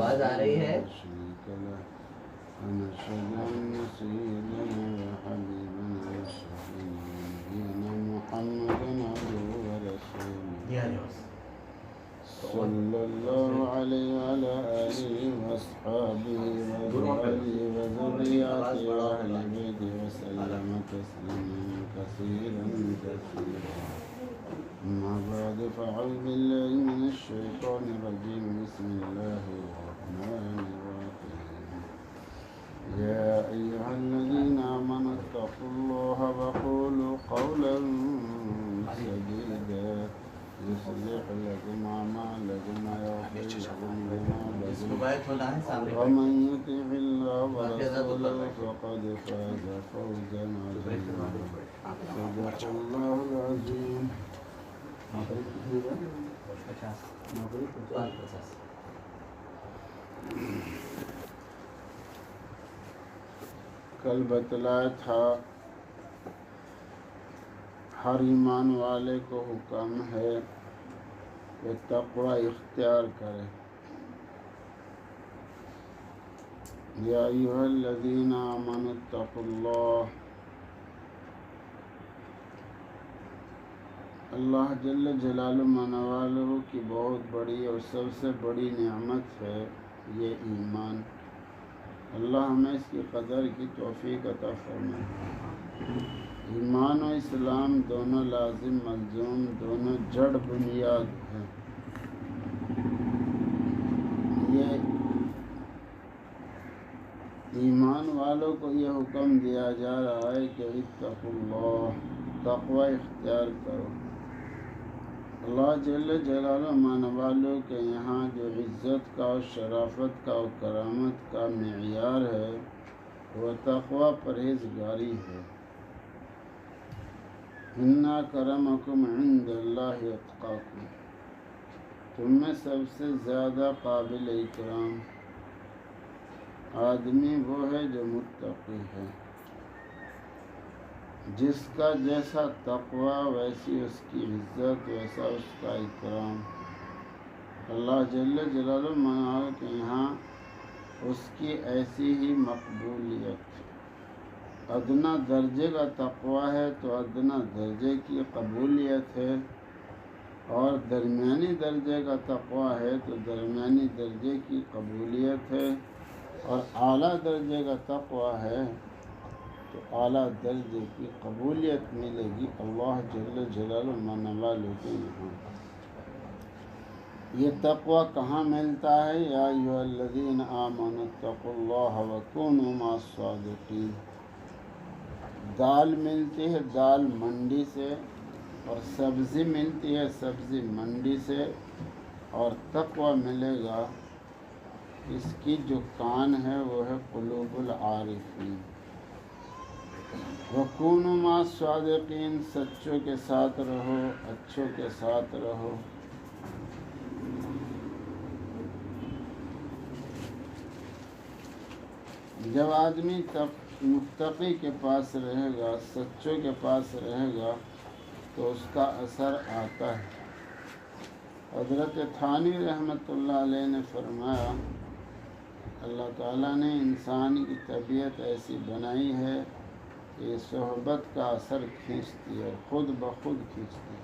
آواز آ رہی ہے؟ شريك له ونشهد أن سيدنا وحبيبنا وشفيعنا ونبينا محمدا عبده ورسوله صلى الله عليه وعلى آله وأصحابه وأزواجه وذرياته وأهل بيته وسلم تسليما كثيرا كثيرا. أما بعد فأعوذ بالله من الشيطان الرجيم. بسم الله الرحمن الرحيم. يا أيها الذين آمنوا اتقوا الله وقولوا قولا سديدا يصلح لكم أعمالكم ويغفر لكم ذنوبكم ومن يطع الله ورسوله فقد فاز فوزا عظيما. صدق الله العظيم. کل بتلایا تھا ہر ایمان والے کو حکم ہے کہ تقوی اختیار کرے. یا ایھا الذین آمنوا اتقوا اللہ. اللہ جل جلالہ منوالہ کی بہت بڑی اور سب سے بڑی نعمت ہے یہ ایمان. اللہ ہمیں اس کی قدر کی توفیق عطا فرمائے. ایمان و اسلام دونوں لازم ملزوم، دونوں جڑ بنیاد ہیں. یہ ایمان والوں کو یہ حکم دیا جا رہا ہے کہ اتقوا اللہ، تقوی اختیار کرو. اللہ جل جلالہ مان والوں کے یہاں جو عزت کا اور شرافت کا اور کرامت کا معیار ہے وہ تقوی پرہیزگاری ہے. ان اکرمکم عند اللہ اتقاکم. تم میں سب سے زیادہ قابل اکرام آدمی وہ ہے جو متقی ہے. جس کا جیسا تقوی ویسی اس کی عزت، ویسا اس کا اکرام. اللہ جل جلالہ منال کے یہاں اس کی ایسی ہی مقبولیت. ادنا درجے کا تقوی ہے تو ادنا درجے کی قبولیت ہے، اور درمیانی درجے کا تقوی ہے تو درمیانی درجے کی قبولیت ہے، اور اعلیٰ درجے کا تقوی ہے تو اعلیٰ درجے کی قبولیت ملے گی اللہ جل جلالہ منوالہ کے یہاں. یہ تقوی کہاں ملتا ہے؟ یا ایھا الذین آمنوا اتقوا اللہ وکونوا مع الصادقین. دال ملتی ہے دال منڈی سے، اور سبزی ملتی ہے سبزی منڈی سے، اور تقوی ملے گا اس کی جو کان ہے وہ ہے قلوب العارفین. وَكُونُوا مَعَ الصَّادِقِينَ. سچوں کے ساتھ رہو، اچھوں کے ساتھ رہو. جب آدمی متقی کے پاس رہے گا، سچوں کے پاس رہے گا تو اس کا اثر آتا ہے. حضرت تھانوی رحمۃ اللہ علیہ نے فرمایا اللہ تعالیٰ نے انسان کی طبیعت ایسی بنائی ہے کہ یہ صحبت کا اثر کھینچتی ہے، خود بخود کھینچتی ہے.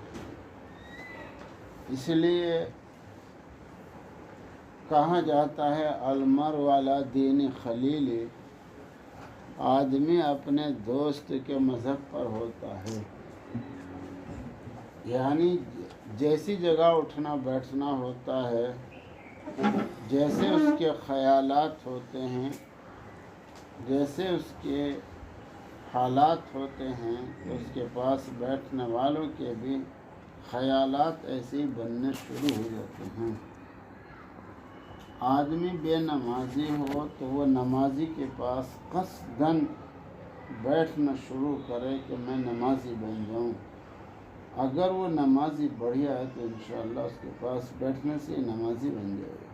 اس لیے کہا جاتا ہے المرء علی دین خلیل. آدمی اپنے دوست کے مذہب پر ہوتا ہے. یعنی جیسی جگہ اٹھنا بیٹھنا ہوتا ہے، جیسے اس کے خیالات ہوتے ہیں، جیسے اس کے حالات ہوتے ہیں، اس کے پاس بیٹھنے والوں کے بھی خیالات ایسے ہی بننے شروع ہو جاتے ہیں. آدمی بے نمازی ہو تو وہ نمازی کے پاس قصداً بیٹھنا شروع کرے کہ میں نمازی بن جاؤں. اگر وہ نمازی بڑھیا ہے تو انشاءاللہ اس کے پاس بیٹھنے سے نمازی بن جائے گا.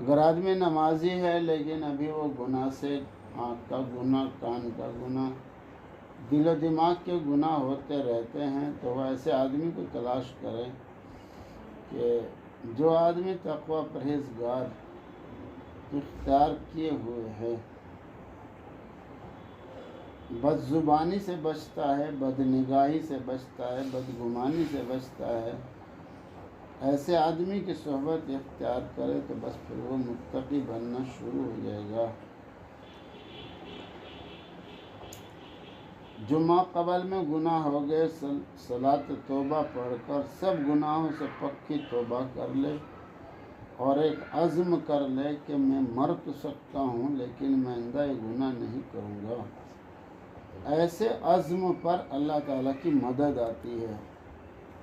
اگر آدمی نمازی ہے لیکن ابھی وہ گناہ سے، آنکھ کا گناہ، کان کا گناہ، دل و دماغ کے گناہ ہوتے رہتے ہیں، تو وہ ایسے آدمی کو تلاش کرے کہ جو آدمی تقوی پرہیزگار اختیار کیے ہوئے ہے۔ بد زبانی سے بچتا ہے، بد نگاہی سے بچتا ہے، بدگمانی سے بچتا ہے، ایسے آدمی کی صحبت اختیار کرے تو بس پھر وہ متقی بننا شروع ہو جائے گا۔ جو ماقبل میں گناہ ہو گئے، صلاۃ توبہ پڑھ کر سب گناہوں سے پکی توبہ کر لے اور ایک عزم کر لے کہ میں مر تو سکتا ہوں لیکن میں آئندہ یہ گناہ نہیں کروں گا۔ ایسے عزم پر اللہ تعالیٰ کی مدد آتی ہے۔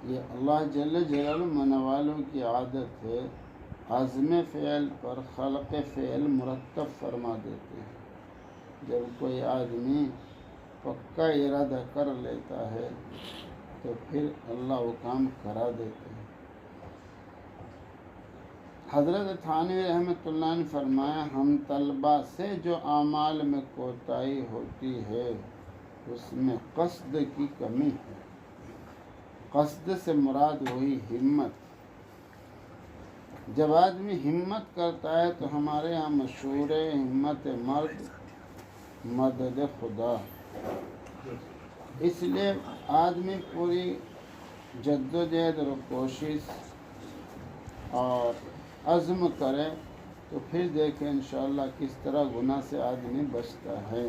یہ اللہ جل جلالہ من والوں کی عادت ہے، عزم فعل پر خلق فعل مرتب فرما دیتے ہیں۔ جب کوئی آدمی پکا ارادہ کر لیتا ہے تو پھر اللہ وہ کام کرا دیتے ہیں۔ حضرت تھانوی رحمۃ اللہ نے فرمایا، ہم طلبہ سے جو اعمال میں کوتاہی ہوتی ہے اس میں قصد کی کمی ہے۔ قصد سے مراد وہی ہمت۔ جب آدمی ہمت کرتا ہے تو ہمارے ہاں مشہور ہے ہمت مرد مدد خدا۔ اس لیے آدمی پوری جدوجہد اور کوشش اور عزم کرے تو پھر دیکھیں انشاءاللہ کس طرح گناہ سے آدمی بچتا ہے۔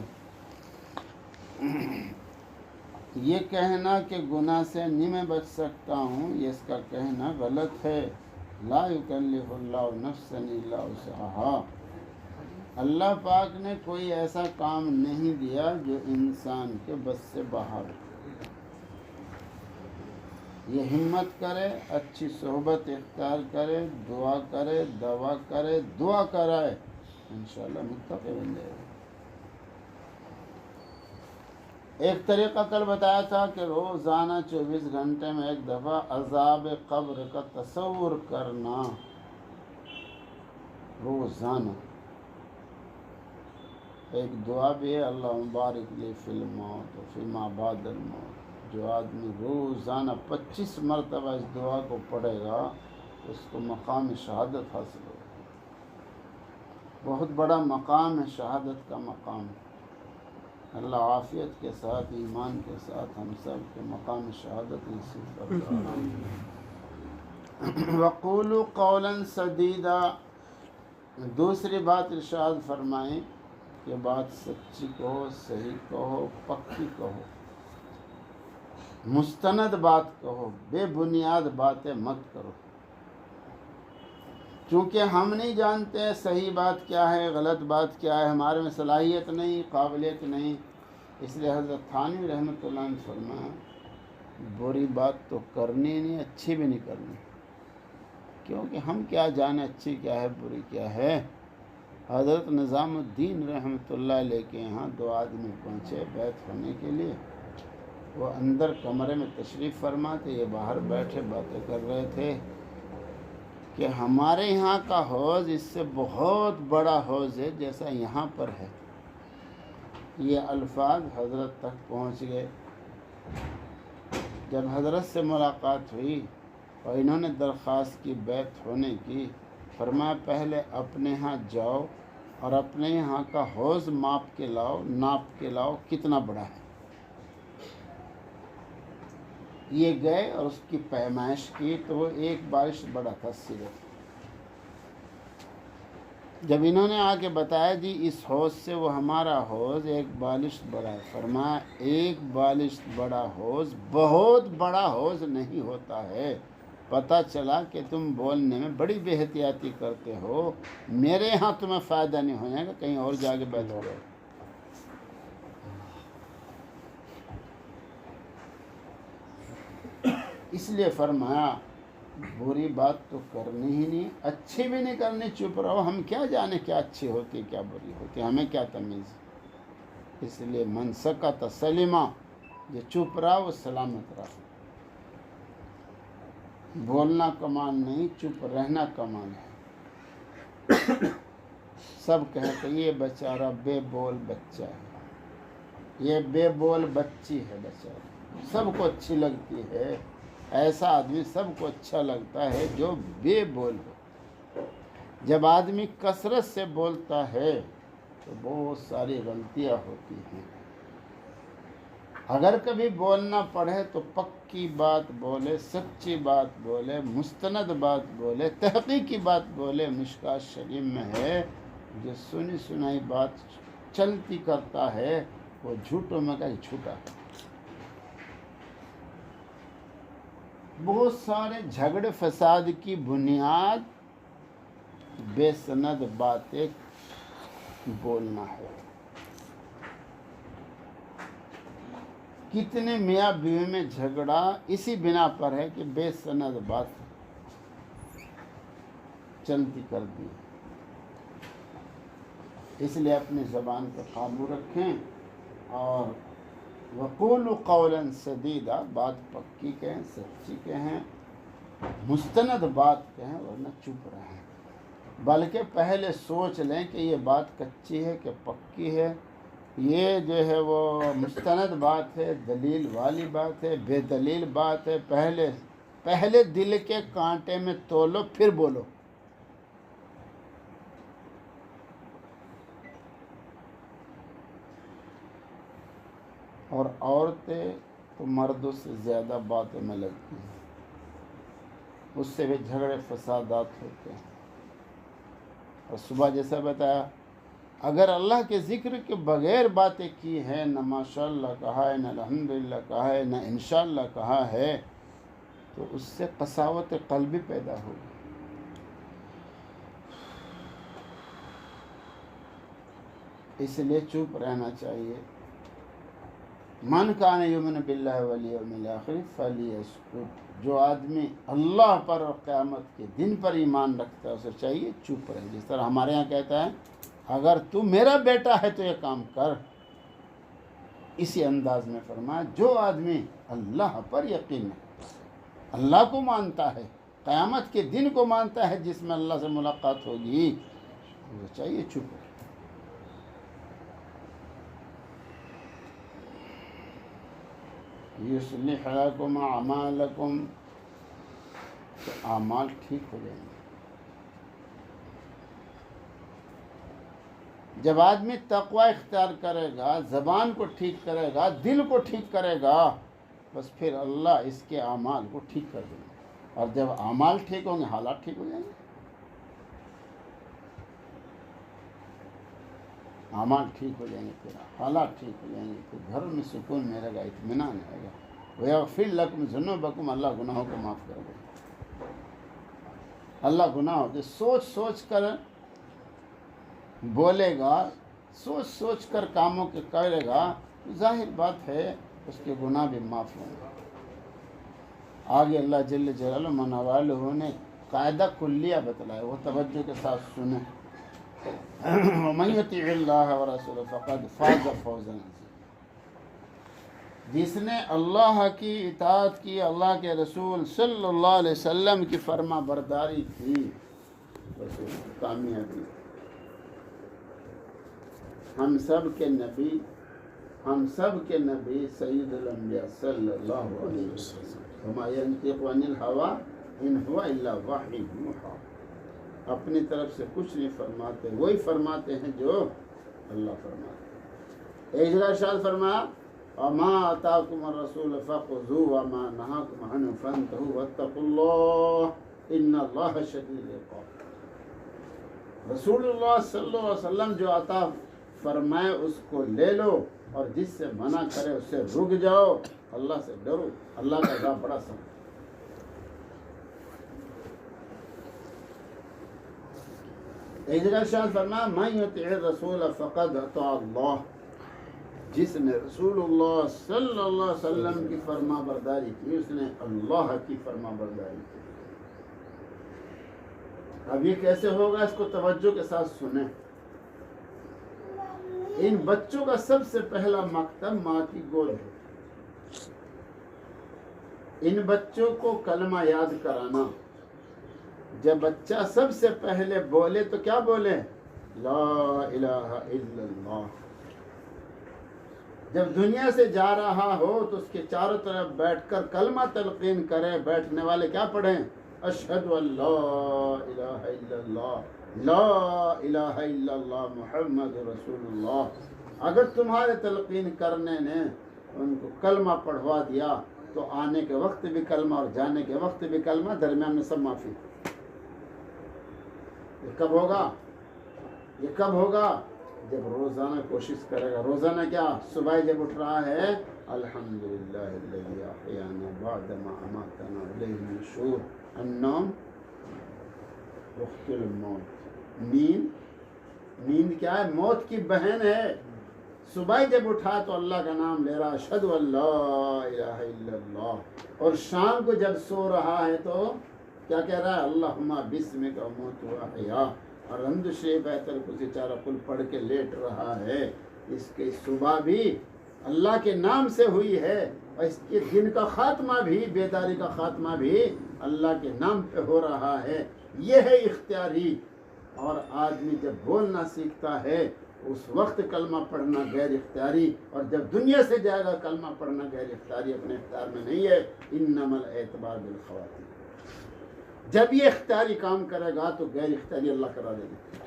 یہ کہنا کہ گناہ سے نہیں میں بچ سکتا ہوں، یہ اس کا کہنا غلط ہے۔ لا یکلف اللہ نفسا الا وسعہا۔ اللہ پاک نے کوئی ایسا کام نہیں دیا جو انسان کے بس سے باہر ہو۔ یہ ہمت کرے، اچھی صحبت اختیار کرے، دعا کرے، دوا کرے، دعا کرائے، انشاءاللہ متقی بن جائے گا۔ ایک طریقہ کل بتایا تھا کہ روزانہ 24 گھنٹے میں ایک دفعہ عذاب قبر کا تصور کرنا، روزانہ۔ ایک دعا بھی ہے، اللہ مبارک لی فی الموت و فی ما بعد الموت۔ جو آدمی روزانہ 25 مرتبہ اس دعا کو پڑھے گا اس کو مقام شہادت حاصل ہوگا۔ بہت بڑا مقام ہے، شہادت کا مقام۔ اللہ عافیت کے ساتھ، ایمان کے ساتھ ہم سب کے مقام شہادت نصیب فرمائے۔ وَقُولُوا قَوْلًا سَدِيدًا۔ دوسری بات ارشاد فرمائیں کہ بات سچی کہو، صحیح کہو، پکی کہو، مستند بات کہو، بے بنیاد باتیں مت کرو۔ چونکہ ہم نہیں جانتے صحیح بات کیا ہے، غلط بات کیا ہے، ہمارے میں صلاحیت نہیں، قابلیت نہیں، اس لیے حضرت تھانوی رحمۃ اللہ نے فرمایا بری بات تو کرنی نہیں، اچھی بھی نہیں کرنی، کیونکہ ہم کیا جانے اچھی کیا ہے بری کیا ہے۔ حضرت نظام الدین رحمۃ اللہ علیہ کے یہاں 2 آدمی پہنچے بیعت ہونے کے لیے۔ وہ اندر کمرے میں تشریف فرما تھے، یہ باہر بیٹھے باتیں کر رہے تھے کہ ہمارے یہاں کا حوض اس سے بہت بڑا حوض ہے جیسا یہاں پر ہے۔ یہ الفاظ حضرت تک پہنچ گئے۔ جب حضرت سے ملاقات ہوئی اور انہوں نے درخواست کی بیعت ہونے کی، فرمایا پہلے اپنے ہاں جاؤ اور اپنے یہاں کا حوض ناپ کے لاؤ کتنا بڑا ہے۔ یہ گئے اور اس کی پیمائش کی تو وہ 1 بالش بڑا تھا صرف۔ جب انہوں نے آ کے بتایا جی اس حوض سے وہ ہمارا حوض 1 بالش بڑا ہے، فرمایا 1 بالش بڑا حوض بہت بڑا حوض نہیں ہوتا ہے۔ پتہ چلا کہ تم بولنے میں بڑی بے احتیاطی کرتے ہو، میرے ہاں تمہیں فائدہ نہیں ہونے گا، کہیں اور جا کے بیٹھ جاؤ۔ اس لیے فرمایا بری بات تو کرنی ہی نہیں، اچھی بھی نہیں کرنی، چپ رہو، ہم کیا جانے کیا اچھی ہوتی کیا بری ہوتی، ہمیں کیا تمیز۔ اس لیے من سکت سلما، جو چپ رہا وہ سلامت رہا۔ بولنا کمان نہیں، چپ رہنا کمان ہے۔ سب کہتے یہ بیچارہ بے بول بچہ ہے، یہ بے بول بچی ہے بیچارہ، سب کو اچھی لگتی ہے، ایسا آدمی سب کو اچھا لگتا ہے جو بے بول ہو۔ جب آدمی کثرت سے بولتا ہے تو بہت ساری غلطیاں ہوتی ہیں۔ اگر کبھی بولنا پڑے تو پکی بات بولے، سچی بات بولے، مستند بات بولے، تحقیقی بات بولے۔ مشکوٰۃ شریف میں ہے جو سنی سنائی بات چلتی کرتا ہے وہ جھوٹوں میں کا جھوٹا۔ بہت سارے جھگڑے فساد کی بنیاد بے سند باتیں بولنا ہے۔ کتنے میاں بیوی میں جھگڑا اسی بنا پر ہے کہ بے سند بات چلتی کر دی۔ اس لیے اپنی زبان پر قابو رکھیں اور وقولوا قولا سدیدا، بات پکی کہیں، سچی کہیں، مستند بات کہیں، ورنہ چپ رہیں۔ بلکہ پہلے سوچ لیں کہ یہ بات کچی ہے کہ پکی ہے، یہ جو ہے وہ مستند بات ہے، دلیل والی بات ہے، بے دلیل بات ہے۔ پہلے دل کے کانٹے میں تولو پھر بولو۔ اور عورتیں تو مردوں سے زیادہ باتوں میں لگتی ہیں، اس سے بھی جھگڑے فسادات ہوتے ہیں۔ اور صبح جیسا بتایا، اگر اللہ کے ذکر کے بغیر باتیں کی ہیں، نہ ماشاء اللہ کہا ہے، نہ الحمدللہ کہا ہے، نہ انشاءاللہ کہا ہے، تو اس سے قساوت قلبی پیدا ہوگی۔ اس لیے چپ رہنا چاہیے۔ من کان یؤمن باللہ والیوم الآخر فلیسکت، جو آدمی اللہ پر اور قیامت کے دن پر ایمان رکھتا ہے اسے چاہیے چپ رہے۔ جس طرح ہمارے یہاں کہتا ہے اگر تو میرا بیٹا ہے تو یہ کام کر، اسی انداز میں فرمایا جو آدمی اللہ پر یقین ہے، اللہ کو مانتا ہے، قیامت کے دن کو مانتا ہے جس میں اللہ سے ملاقات ہوگی، اسے چاہیے چپ رہے۔ یصلح لکم اعمالکم، تو اعمال ٹھیک ہو جائیں گے۔ جب آدمی تقوی اختیار کرے گا، زبان کو ٹھیک کرے گا، دل کو ٹھیک کرے گا، بس پھر اللہ اس کے اعمال کو ٹھیک کر دیں گے۔ اور جب اعمال ٹھیک ہوں گے حالات ٹھیک ہو جائیں گے۔ اعمال ٹھیک ہو جائیں گے، پھر حالات ٹھیک ہو جائیں گے، پھر گھروں میں سکون ملے گا، اطمینان آئے گا۔ وَيَغْفِرْ لَكُمْ ذُنُوبَكُمْ، اللہ گناہوں کو معاف کر دے۔ اللہ گناہوں سے سوچ سوچ کر بولے گا، سوچ سوچ کر کاموں کے کرے گا، ظاہر بات ہے اس کے گناہ بھی معاف ہوں گے۔ آگے اللہ جل جلالہ من والہ نے قاعدہ کلیہ بتلایا، وہ توجہ کے ساتھ سنیں۔ وَمَن يُطِعِ اللَّهَ وَرَسُولَهُ فَقَدْ فَازَ فَوْزًا عَظِيمًا، جس نے اللہ کی اطاعت کی، اللہ کے رسول صلی اللہ علیہ وسلم کی فرما برداری کی، بس کامیابی۔ ہم سب کے نبی سید الانبیاء صلی اللہ علیہ وسلم، وما ينطق عن الهوى ان هو الا وحی یوحی، اپنی طرف سے کچھ نہیں فرماتے، وہی فرماتے ہیں جو اللہ فرماتے ہیں۔ ایک جگہ ارشاد فرمایا وما آتاکم الرسول فخذوه وما نهاکم عنه فانتهوا واتقوا اللہ ان اللہ شدید العقاب۔ رسول اللہ صلی اللہ علیہ وسلم جو عطا فرمائے اس کو لے لو، اور جس سے منع کرے اس سے رک جاؤ، اللہ سے ڈرو، اللہ کا عذاب بڑا سخت۔ ایک جگہ ارشاد فرمایا من یطع الرسول فقد اطاع اللہ، جس نے رسول اللہ صلی اللہ علیہ وسلم کی فرما برداری کی اس نے اللہ کی فرما برداری کی۔ اب یہ کیسے ہوگا، اس کو توجہ کے ساتھ سنیں۔ ان بچوں کا سب سے پہلا مکتب ماں کی گود ہے۔ ان بچوں کو کلمہ یاد کرانا، جب بچہ سب سے پہلے بولے تو کیا بولے؟ لا الہ الا اللہ۔ جب دنیا سے جا رہا ہو تو اس کے چاروں طرف بیٹھ کر کلمہ تلقین کرے، بیٹھنے والے کیا پڑھیں؟ اشہد ان لا الہ الا اللہ لا الہ الا اللہ محمد رسول اللہ۔ اگر تمہارے تلقین کرنے نے ان کو کلمہ پڑھوا دیا تو آنے کے وقت بھی کلمہ اور جانے کے وقت بھی کلمہ، درمیان میں سب معافی۔ یہ کب ہوگا؟ یہ کب ہوگا؟ جب روزانہ کوشش کرے گا۔ روزانہ کیا؟ صبح جب اٹھ رہا ہے الحمدللہ الذی احیانا بعد ما اماتنا الیہ النشور، النوم اخت الموت، نیند کیا ہے؟ موت کی بہن ہے۔ صبح جب اٹھا تو اللہ کا نام لے رہا، اشہد ان لا الہ الا اللہ، اور شام کو جب سو رہا ہے تو کیا کہہ رہا ہے؟ اللہم بسمک اموت و احیا، اور حمد شریف ایتل کسی چارہ کل پڑھ کے لیٹ رہا ہے۔ اس کے صبح بھی اللہ کے نام سے ہوئی ہے، اور اس کے دن کا خاتمہ بھی، بیداری کا خاتمہ بھی اللہ کے نام پہ ہو رہا ہے۔ یہ ہے اختیاری۔ اور آدمی جب بولنا سیکھتا ہے اس وقت کلمہ پڑھنا غیر اختیاری، اور جب دنیا سے جائے گا کلمہ پڑھنا غیر اختیاری، اپنے اختیار میں نہیں ہے۔ انما الاعتبار بالخواتیم، جب یہ اختیاری کام کرے گا تو غیر اختیاری اللہ کرا دیں گے۔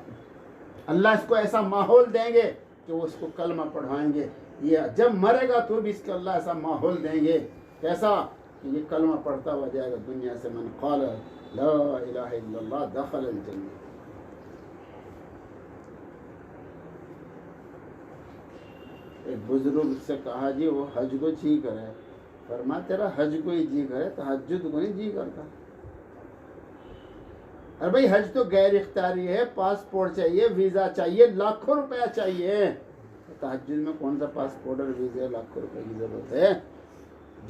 اللہ اس کو ایسا ماحول دیں گے کہ وہ اس کو کلمہ پڑھائیں گے۔ یہ جب مرے گا تو بھی اس کو اللہ ایسا ماحول دیں گے، کیسا کہ یہ کلمہ پڑھتا ہوا جائے گا دنیا سے۔ من قال لا الہ الا اللہ دخل الجنہ۔ ایک بزرگ سے کہا جی وہ حج کو جی کرے، فرمایا تیرا حج کو ہی جی کرے، تہجد کو نہیں جی کرتا۔ ارے بھائی حج تو غیر اختیاری ہے، پاسپورٹ چاہیے، ویزا چاہیے، لاکھوں روپیہ چاہیے۔ تہجد میں کون سا پاسپورٹ اور ویزا، لاکھوں روپے کی ضرورت ہے؟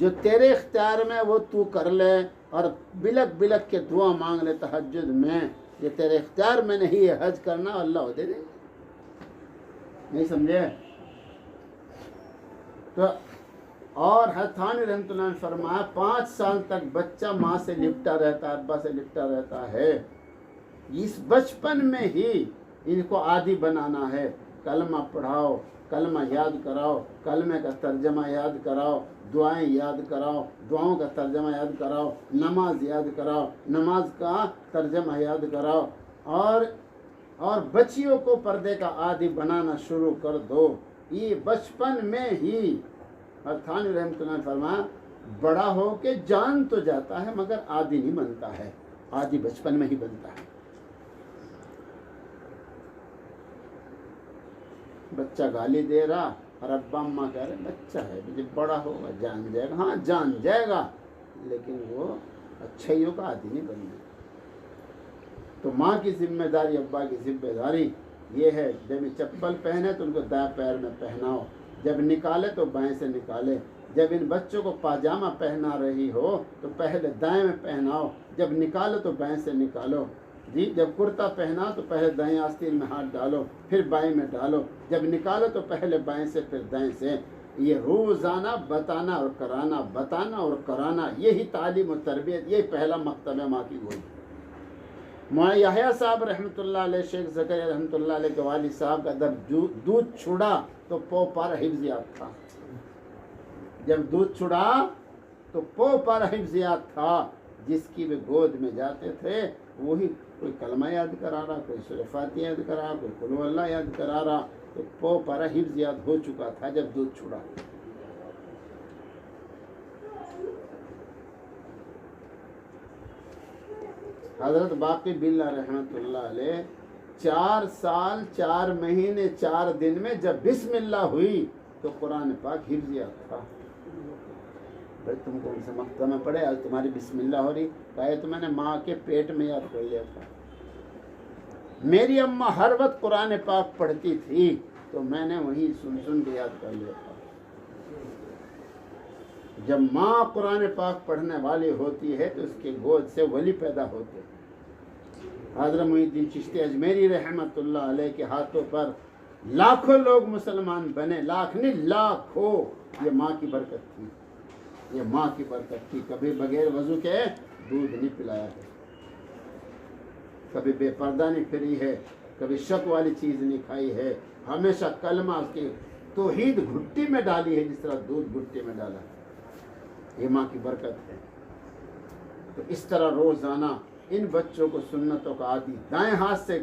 جو تیرے اختیار میں وہ تو کر لے، اور بلک بلک کے دعا مانگ لے تہجد میں۔ یہ تیرے اختیار میں نہیں ہے حج کرنا، اللہ دے دے۔ نہیں سمجھے؟ تو اور حتانی رحمۃ اللہ نے فرمایا 5 سال تک بچہ ماں سے لپٹا رہتا ہے، ابا سے لپٹا رہتا ہے۔ اس بچپن میں ہی ان کو عادی بنانا ہے۔ کلمہ پڑھاؤ، کلمہ یاد کراؤ، کلمے کا ترجمہ یاد کراؤ، دعائیں یاد کراؤ، دعاؤں کا ترجمہ یاد کراؤ، نماز یاد کراؤ، نماز کا ترجمہ یاد کراؤ، اور بچیوں کو پردے کا عادی بنانا شروع کر دو۔ یہ بچپن میں ہی۔ اور تھانی رحمۃ اللہ نے فرمایا بڑا ہو کے جان تو جاتا ہے مگر عادی نہیں بنتا ہے، عادی بچپن میں ہی بنتا ہے۔ بچہ گالی دے رہا اور ابا اماں کہہ رہے بچہ ہے، جب بڑا ہوگا جان جائے گا۔ ہاں جان جائے گا، لیکن وہ اچھائیوں کا عادی نہیں بننا۔ تو ماں کی ذمہ داری، ابا کی ذمہ داری یہ ہے، جب یہ چپل پہنے تو ان کو دائیں پیر میں پہناؤ، جب نکالے تو بائیں سے نکالے۔ جب ان بچوں کو پاجامہ پہنا رہی ہو تو پہلے دائیں میں پہناؤ، جب نکالو تو بائیں سے نکالو۔ جی جب کرتا پہنا تو پہلے دائیں آستین میں ہاتھ ڈالو، پھر بائیں میں ڈالو، جب نکالو تو پہلے بائیں سے پھر دائیں سے۔ یہ روزانہ بتانا اور کرانا، بتانا اور کرانا، یہی تعلیم و تربیت، یہی پہلا مکتب ہے ماں کی گود۔ مولانا یحییٰ صاحب رحمۃ اللہ علیہ، شیخ زکریا رحمۃ اللہ علیہ کے والد صاحب کا جب دودھ چھڑا تو پو پر حفظ یاد تھا۔ جب دودھ چھڑا تو پو پر حفظ یاد تھا۔ جس کی بھی گود میں جاتے تھے وہی کوئی کلمہ یاد کرا رہا، کوئی سورہ فاتحہ یاد کرا رہا، کوئی قل هو اللہ یاد کرا رہا، تو پو پر حفظ یاد ہو چکا تھا جب دودھ چھڑا۔ حضرت باقی باللہ رحمۃ اللہ علیہ 4 سال 4 مہینے 4 دن میں جب بسم اللہ ہوئی تو قرآن پاک حفظ یاد تھا۔ بھائی تم کون سے مکتب میں پڑھے، آج تمہاری بسم اللہ ہو رہی؟ کہا تو میں نے ماں کے پیٹ میں یاد کر لیا تھا۔ میری اماں ہر وقت قرآن پاک پڑھتی تھی تو میں نے وہی سن کے یاد کر لیا تھا۔ جب ماں قرآن پاک پڑھنے والی ہوتی ہے تو اس کے گود سے ولی پیدا ہوتے۔ حضرت محی الدین چشتی اجمیری رحمۃ اللہ علیہ کے ہاتھوں پر لاکھوں لوگ مسلمان بنے، لاکھ نہیں لاکھوں۔ یہ ماں کی برکت تھی، یہ ماں کی برکت تھی۔ کبھی بغیر وضو کے دودھ نہیں پلایا ہے، کبھی بے پردہ نہیں پھری ہے، کبھی شک والی چیز نہیں کھائی ہے، ہمیشہ کلمہ اس کی توحید گھٹی میں ڈالی ہے جس طرح دودھ گھٹی میں ڈالا ہے۔ یہ ماں کی برکت ہے۔ تو اس طرح روزانہ ان بچوں کو سنتوں کا عادی، دائیں ہاتھ سے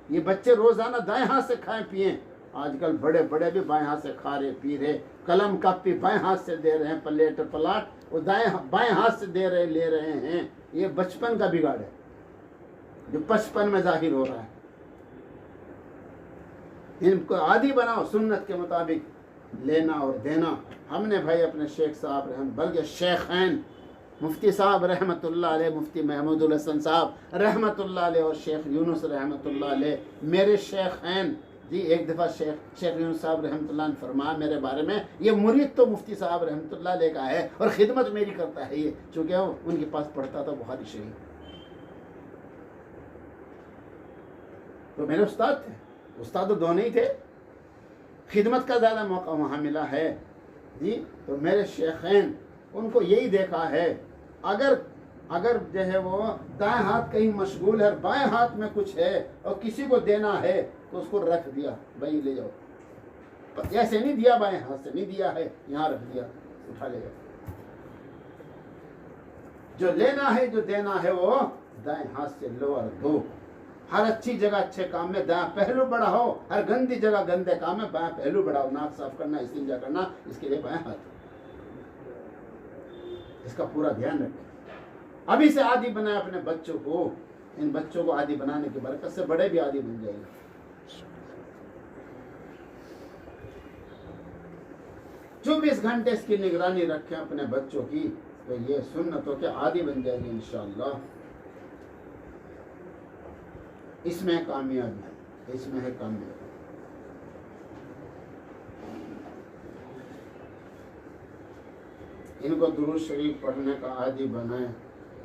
یہ بچے روزانہ دائیں ہاتھ سے کھائیں پئیں. آج کل بڑے بڑے بھی بائیں ہاتھ سے کھا رہے پی رہے. قلم کاپی بائیں ہاتھ سے دے رہے ہیں, پلیٹ پلاٹ وہ بائیں ہاتھ سے دے رہے لے رہے ہیں. یہ بچپن کا بگاڑ ہے جو بچپن میں ظاہر ہو رہا ہے. ان کو عادی بناؤ سنت کے مطابق لینا اور دینا. ہم نے بھائی اپنے شیخ صاحب بلکہ شیخین مفتی صاحب رحمۃ اللہ علیہ, مفتی محمود الحسن صاحب رحمۃ اللہ علیہ اور شیخ یونس رحمۃ اللہ علیہ میرے شیخین جی. ایک دفعہ شیخ یونس صاحب رحمۃ اللہ نے فرمایا میرے بارے میں, یہ مرید تو مفتی صاحب رحمۃ اللہ علیہ کا ہے اور خدمت میری کرتا ہے یہ, چونکہ وہ ان کے پاس پڑھتا تھا بخاری شریف. تو میرے استاد تھے, استاد تو دونوں ہی تھے, خدمت کا زیادہ موقع وہاں ملا ہے جی. تو میرے شیخین ان کو یہی دیکھا ہے, اگر جو ہے وہ دائیں ہاتھ کہیں مشغول ہے, بائیں ہاتھ میں کچھ ہے اور کسی کو دینا ہے تو اس کو رکھ دیا, بھائی لے جاؤ. ایسے نہیں دیا, بائیں ہاتھ سے نہیں دیا ہے, یہاں رکھ دیا, اٹھا لے جاؤ. جو لینا ہے جو دینا ہے وہ دائیں ہاتھ سے لو اور دو. ہر اچھی جگہ اچھے کام میں دائیں پہلو بڑھاؤ, ہر گندی جگہ گندے کام میں بائیں پہلو بڑھاؤ. ناک صاف کرنا, استنجا کرنا, اس کے لیے بائیں ہاتھ. اس کا پورا دھیان رکھیں. ابھی سے عادی بنائے اپنے بچوں کو. ان بچوں کو عادی بنانے کی برکت سے بڑے بھی عادی بن جائیں گے. 24 گھنٹے اس کی نگرانی رکھیں اپنے بچوں کی, تو یہ سنتوں کے عادی بن جائے گی انشاءاللہ. اس میں کامیابی ہے, اس میں ہے کامیابی. ان کو درود شریف پڑھنے کا عادی بنائیں.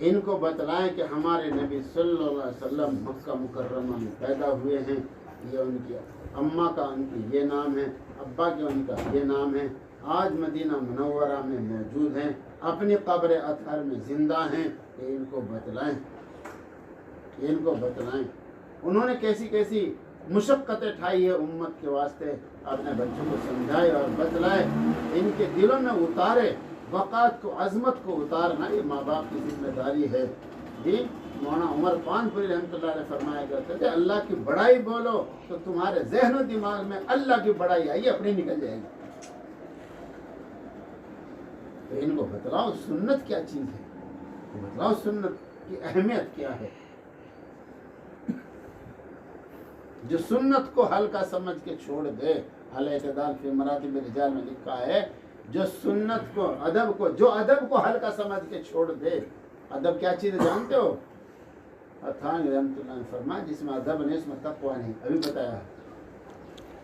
ان کو بتلائیں کہ ہمارے نبی صلی اللہ علیہ وسلم مکہ مکرمہ میں پیدا ہوئے ہیں. یہ ان کی اماں کا ان کی یہ نام ہے, ابا کے ان کا یہ نام ہے. آج مدینہ منورہ میں موجود ہیں, اپنی قبر اطہر میں زندہ ہیں. کہ ان کو بتلائیں, ان کو بتلائیں. انہوں نے کیسی کیسی مشقتیں اٹھائی ہے امت کے واسطے, اپنے بچوں کو سمجھائے اور بتلائے. ان کے دلوں میں اتارے, وقات کو, عظمت کو اتارنا یہ ماں باپ کی ذمہ داری ہے جی. مولانا عمر پان پوری رحمۃ اللہ علیہ فرمایا کرتے تھے, اللہ کی بڑائی بولو تو تمہارے ذہن و دماغ میں اللہ کی بڑائی آئی اپنی نکل جائے گی. تو ان کو بتلاؤ سنت کیا چیز ہے, بتلاؤ سنت کی اہمیت کیا ہے. جو سنت کو ہلکا سمجھ کے چھوڑ دے, الاعتدال فی مراتب الرجال میں لکھا ہے, جو سنت کو, ادب کو, جو ادب کو ہلکا سمجھ کے چھوڑ دے. ادب کیا چیز ہے جانتے ہو؟ اتھان رحمۃ اللہ نے فرمایا جس میں ادب نہیں اس میں تقویٰ نہیں.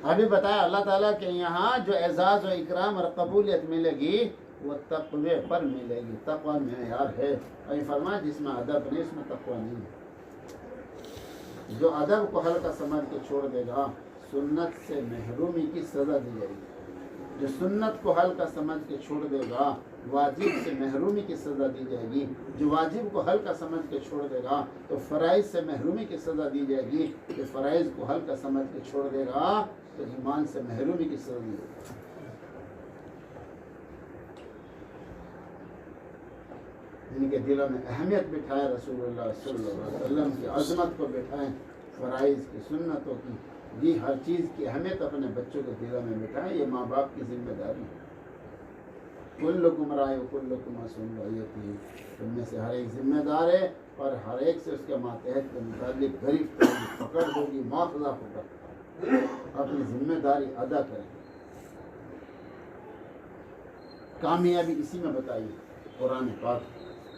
ابھی بتایا اللہ تعالیٰ کے یہاں جو اعزاز و اکرام اور قبولیت ملے گی وہ تقوی پر ملے گی. تقویٰ معیار ہے. ابھی فرمایا جس میں ادب نہیں اس میں تقویٰ نہیں ہے. جو ادب کو ہلکا سمجھ کے چھوڑ دے گا سنت سے محرومی کی سزا دی جائے گی. جو سنت کو ہلکا سمجھ کے چھوڑ دے گا واجب سے محرومی کی سزا دی جائے گی. جو واجب کو ہلکا سمجھ کے چھوڑ دے گا تو فرائض سے محرومی کی سزا دی جائے گی. جو فرائض کو ہلکا سمجھ کے چھوڑ دے گا تو ایمان سے محرومی کی سزا دی جائے گی. جن کے دلوں میں اہمیت بٹھائے رسول اللہ صلی اللہ علیہ وسلم کی عظمت کو بٹھائیں, فرائض کی, سنتوں کی, جی ہر چیز کی اہمیت اپنے بچوں کے دلوں میں بٹھائیں. یہ ماں باپ کی ذمہ داری ہے. کلکم راع و کلکم مسئول رعیتہ, تم میں سے ہر ایک ذمہ دار ہے اور ہر ایک سے اس کے ماتحت کے متعلق گرفت ہوگی, پکڑ ہوگی, مواخذہ ہوگا. اپنی ذمہ داری ادا کریں. کامیابی اسی میں بتائیے. قرآن پاک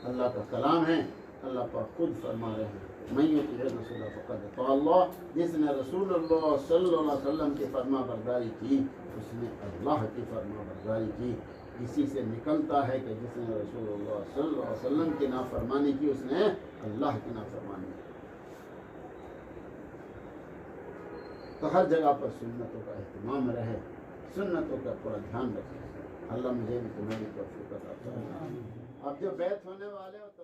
اللہ کا کلام ہے. اللہ پاک خود فرما رہے ہیں من یطع الرسول فقد اطاع اللہ. جس نے رسول اللہ صلی اللہ علیہ وسلم کی فرما برداری کی اس نے اللہ کی فرما برداری کی. اسی سے نکلتا ہے کہ جس نے رسول اللہ صلی اللہ علیہ وسلم کی نافرمانی کی اس نے اللہ کی نافرمانی کی. تو ہر جگہ پر سنتوں کا اہتمام رہے, سنتوں کا پورا دھیان رکھیں. اللہ مجھے بھی تمہیں بھی توفیق عطا فرمائے. اب جو بیعت ہونے والے ہو تو